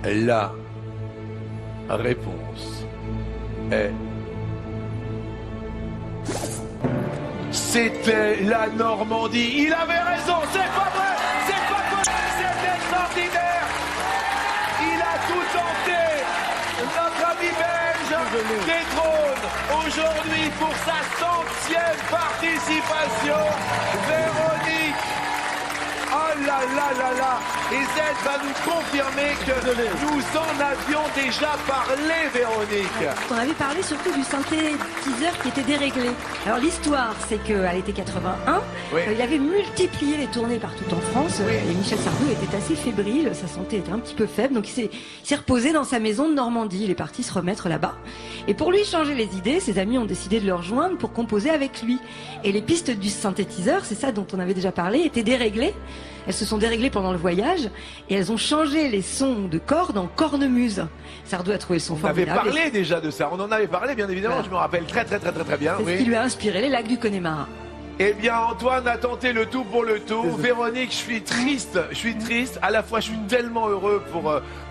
La réponse est... C'était la Normandie. Il avait raison, c'est pas vrai, c'est extraordinaire. Il a tout tenté. Notre ami belge détrône aujourd'hui pour sa 100e participation Véronique. Oh là là là là. Et Z va nous confirmer que nous en avions déjà parlé, Véronique. On avait parlé surtout du synthétiseur qui était déréglé. Alors l'histoire, c'est qu'à l'été 81, Oui. Il avait multiplié les tournées partout en France. Oui. Et Michel Sardou était assez fébrile, sa santé était un petit peu faible, donc il s'est reposé dans sa maison de Normandie. Il est parti se remettre là-bas. Et pour lui changer les idées, ses amis ont décidé de le rejoindre pour composer avec lui. Et les pistes du synthétiseur, c'est ça dont on avait déjà parlé, étaient déréglées. Elles se sont déréglées pendant le voyage et elles ont changé les sons de cordes en cornemuse. Sardou a trouvé le son On avait formidable. parlé déjà de ça. On en avait parlé, bien évidemment. Voilà. Je me rappelle très bien. C'est ce qui lui a inspiré les lacs du Connemara. Eh bien, Antoine a tenté le tout pour le tout. Véronique, je suis triste. À la fois, je suis tellement heureux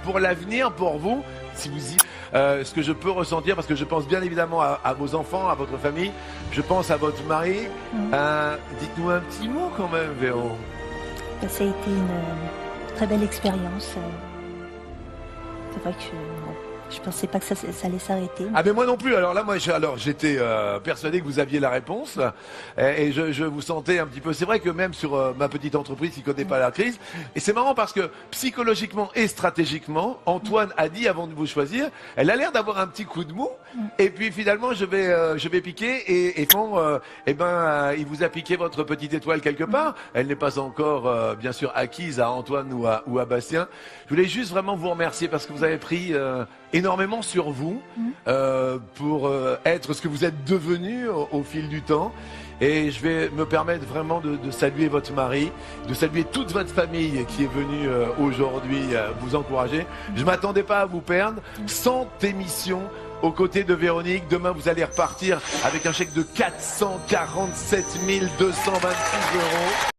pour l'avenir, pour vous. Si vous y... ce que je peux ressentir, parce que je pense bien évidemment à vos enfants, à votre famille. Je pense à votre mari. Dites-nous un petit mot quand même, Véro. Ça a été une très belle expérience. C'est vrai que je pensais pas que ça allait s'arrêter. Ah mais moi non plus. Alors là, j'étais persuadé que vous aviez la réponse et je vous sentais un petit peu. C'est vrai que même sur ma petite entreprise qui connaît pas la crise, et c'est marrant parce que psychologiquement et stratégiquement, Antoine a dit avant de vous choisir, elle a l'air d'avoir un petit coup de mou. Et puis finalement, je vais piquer et quand il vous a piqué votre petite étoile quelque part. Elle n'est pas encore bien sûr acquise à Antoine ou à Bastien. Je voulais juste vraiment vous remercier parce que vous avez pris énormément sur vous pour être ce que vous êtes devenu au fil du temps. Et je vais me permettre vraiment de saluer votre mari, de saluer toute votre famille qui est venue aujourd'hui vous encourager. Je m'attendais pas à vous perdre. 100 émissions aux côtés de Véronique. Demain, vous allez repartir avec un chèque de 447 226 €.